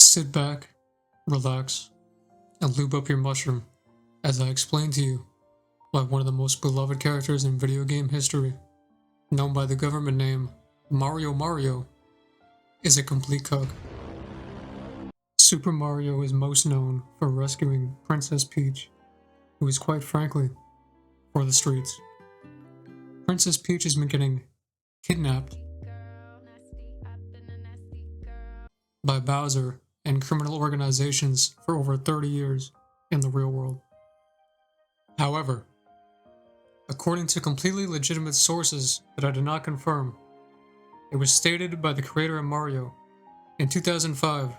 Sit back, relax, and lube up your mushroom as I explain to you why one of the most beloved characters in video game history, known by the government name Mario, is a complete cuck. Super Mario is most known for rescuing Princess Peach, who is quite frankly for the streets. Princess Peach has been getting kidnapped by Bowser and criminal organizations for over 30 years in the real world. However, according to completely legitimate sources that I did not confirm, it was stated by the creator of Mario in 2005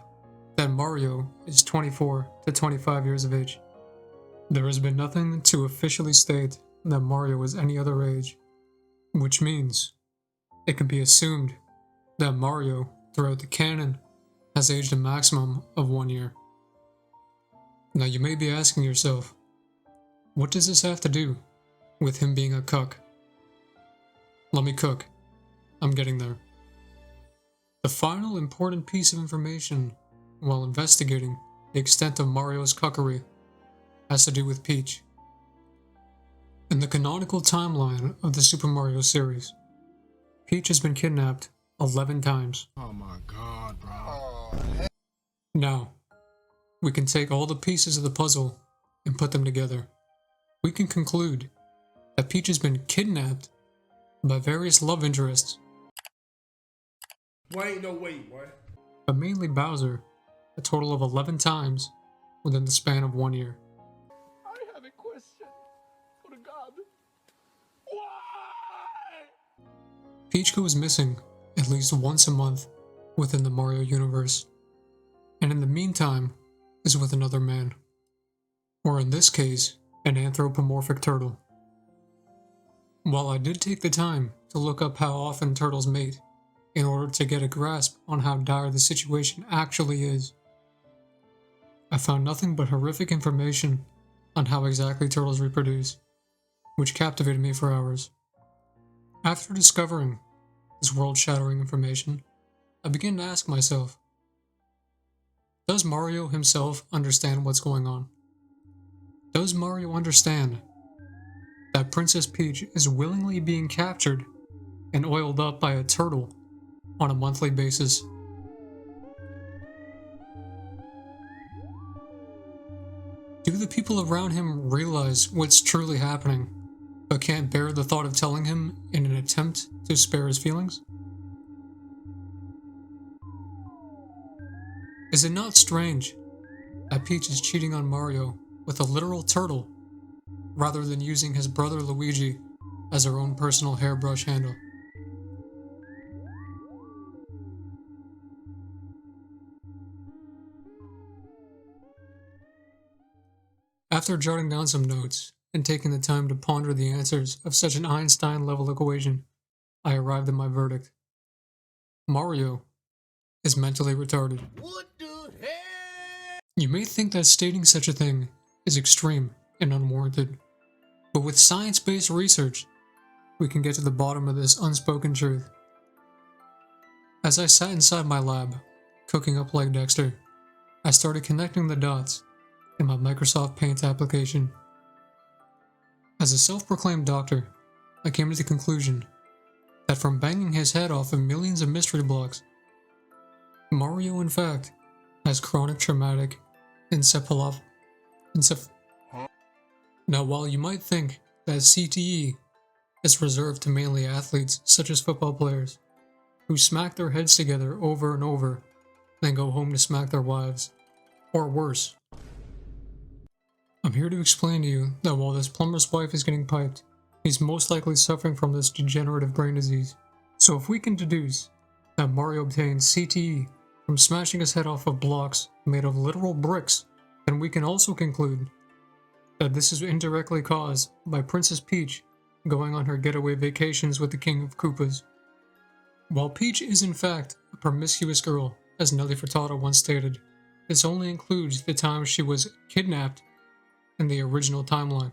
that Mario is 24 to 25 years of age. There has been nothing to officially state that Mario is any other age, which means it can be assumed that Mario, throughout the canon, has aged a maximum of 1 year. Now you may be asking yourself, what does this have to do with him being a cuck? Let me cook. I'm getting there. The final important piece of information while investigating the extent of Mario's cuckery has to do with Peach. In the canonical timeline of the Super Mario series, Peach has been kidnapped 11 times. Oh my god, bro. Now, we can take all the pieces of the puzzle and put them together. We can conclude that Peach has been kidnapped by various love interests, Wait, what? but mainly Bowser, a total of 11 times within the span of 1 year. I have a question for God. Why? Peach goes missing at least once a month within the Mario universe, and in the meantime is with another man, or in this case, an anthropomorphic turtle. While I did take the time to look up how often turtles mate in order to get a grasp on how dire the situation actually is, I found nothing but horrific information on how exactly turtles reproduce, which captivated me for hours. After discovering this world-shattering information, I began to ask myself, does Mario himself understand what's going on? Does Mario understand that Princess Peach is willingly being captured and oiled up by a turtle on a monthly basis? Do the people around him realize what's truly happening, but can't bear the thought of telling him in an attempt to spare his feelings? Is it not strange that Peach is cheating on Mario with a literal turtle rather than using his brother Luigi as her own personal hairbrush handle? After jotting down some notes and taking the time to ponder the answers of such an Einstein-level equation, I arrived at my verdict. Mario is mentally retarded. What the hell? You may think that stating such a thing is extreme and unwarranted, but with science-based research, we can get to the bottom of this unspoken truth. As I sat inside my lab, cooking up like Dexter, I started connecting the dots in my Microsoft Paint application. As a self-proclaimed doctor, I came to the conclusion that from banging his head off of millions of mystery blocks, Mario in fact has chronic traumatic encephalopathy. Now, while you might think that CTE is reserved to mainly athletes such as football players, who smack their heads together over and over, then go home to smack their wives, or worse, I'm here to explain to you that while this plumber's wife is getting piped, he's most likely suffering from this degenerative brain disease. So if we can deduce that Mario obtained CTE from smashing his head off of blocks made of literal bricks, then we can also conclude that this is indirectly caused by Princess Peach going on her getaway vacations with the King of Koopas. While Peach is in fact a promiscuous girl, as Nelly Furtado once stated, this only includes the time she was kidnapped in the original timeline.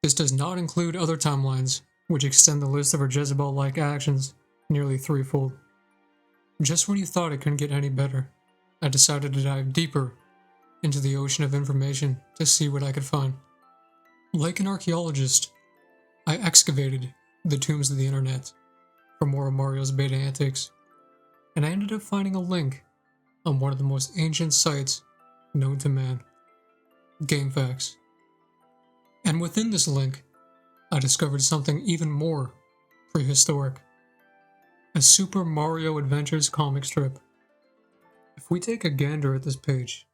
This does not include other timelines which extend the list of her Jezebel-like actions nearly threefold. Just when you thought it couldn't get any better, I decided to dive deeper into the ocean of information to see what I could find. Like an archaeologist, I excavated the tombs of the internet for more of Mario's beta antics, and I ended up finding a link on one of the most ancient sites known to man, GameFAQs. And within this link, I discovered something even more prehistoric: a Super Mario Adventures comic strip. If we take a gander at this page,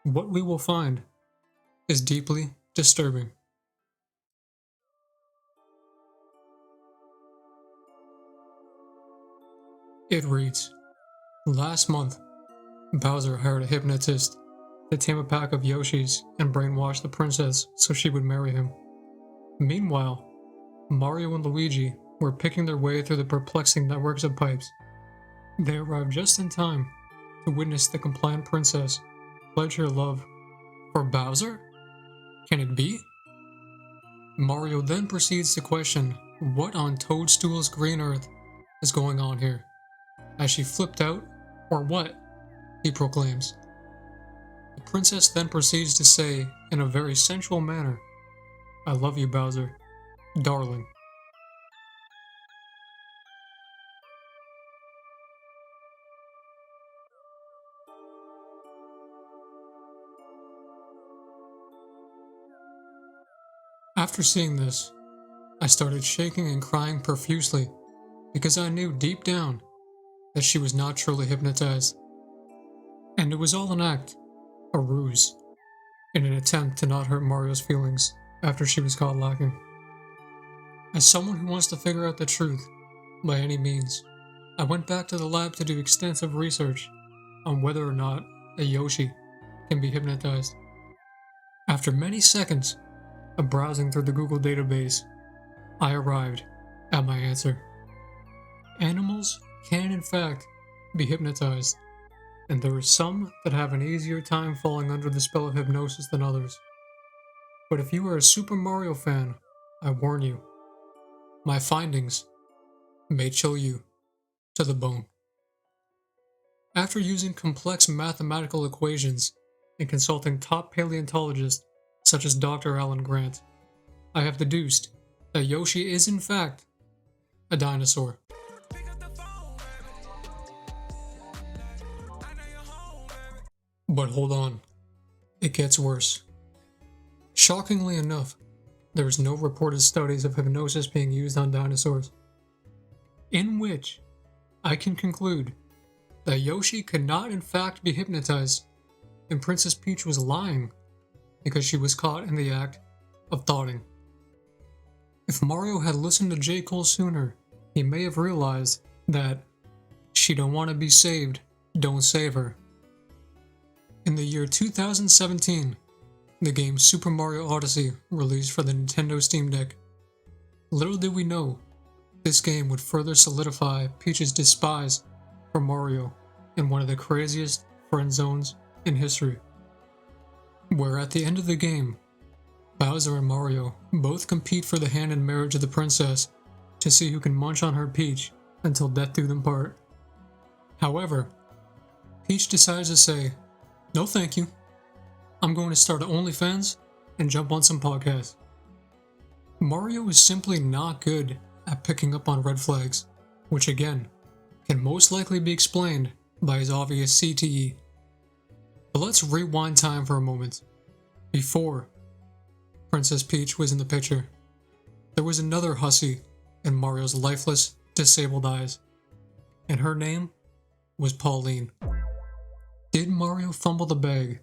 what we will find is deeply disturbing. It reads, "Last month, Bowser hired a hypnotist to tame a pack of Yoshis and brainwash the princess so she would marry him. Meanwhile, Mario and Luigi were picking their way through the perplexing networks of pipes. They arrived just in time to witness the compliant princess pledge her love for Bowser? Can it be?" Mario then proceeds to question what on Toadstool's green earth is going on here. Has she flipped out, or what? He proclaims. The princess then proceeds to say, in a very sensual manner, "I love you, Bowser, darling." After seeing this, I started shaking and crying profusely because I knew deep down that she was not truly hypnotized. And it was all an act, a ruse, in an attempt to not hurt Mario's feelings after she was caught lacking. As someone who wants to figure out the truth, by any means, I went back to the lab to do extensive research on whether or not a Yoshi can be hypnotized. After many seconds of browsing through the Google database, I arrived at my answer. Animals can in fact be hypnotized, and there are some that have an easier time falling under the spell of hypnosis than others. But if you are a Super Mario fan, I warn you, my findings may chill you to the bone. After using complex mathematical equations and consulting top paleontologists such as Dr. Alan Grant, I have deduced that Yoshi is in fact a dinosaur. But hold on, it gets worse. Shockingly enough, there is no reported studies of hypnosis being used on dinosaurs, in which I can conclude that Yoshi could not in fact be hypnotized, and Princess Peach was lying because she was caught in the act of thoughting. If Mario had listened to J. Cole sooner, he may have realized that she don't want to be saved, don't save her. In the year 2017, the game Super Mario Odyssey released for the Nintendo Steam Deck. Little did we know, this game would further solidify Peach's despise for Mario in one of the craziest friend zones in history, where at the end of the game, Bowser and Mario both compete for the hand in marriage of the princess to see who can munch on her Peach until death do them part. However, Peach decides to say, "No thank you, I'm going to start an OnlyFans and jump on some podcasts." Mario is simply not good at picking up on red flags, which again, can most likely be explained by his obvious CTE. But let's rewind time for a moment. Before Princess Peach was in the picture, there was another hussy in Mario's lifeless, disabled eyes, and her name was Pauline. Did Mario fumble the bag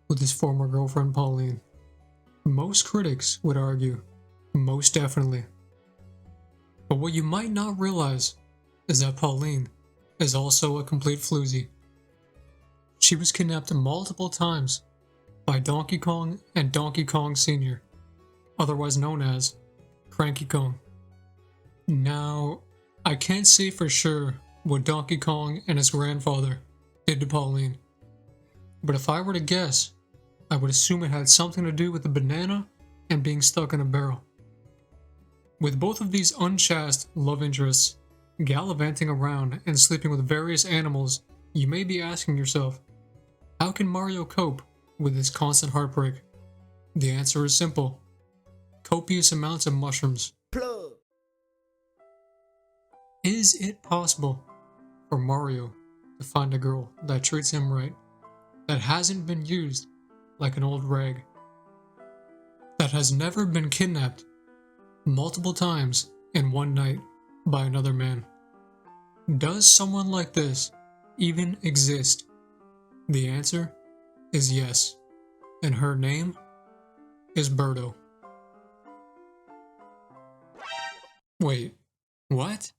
with his former girlfriend Pauline? Most critics would argue, most definitely. But what you might not realize is that Pauline is also a complete floozy. She was kidnapped multiple times by Donkey Kong and Donkey Kong Sr., otherwise known as Cranky Kong. Now, I can't say for sure what Donkey Kong and his grandfather did to Pauline, but if I were to guess, I would assume it had something to do with the banana and being stuck in a barrel. With both of these unchaste love interests gallivanting around and sleeping with various animals, you may be asking yourself, how can Mario cope with this constant heartbreak? The answer is simple. Copious amounts of mushrooms. Plug. Is it possible for Mario to find a girl that treats him right, that hasn't been used like an old rag, that has never been kidnapped multiple times in one night by another man? Does someone like this even exist? The answer is yes, and her name is Birdo. Wait, what?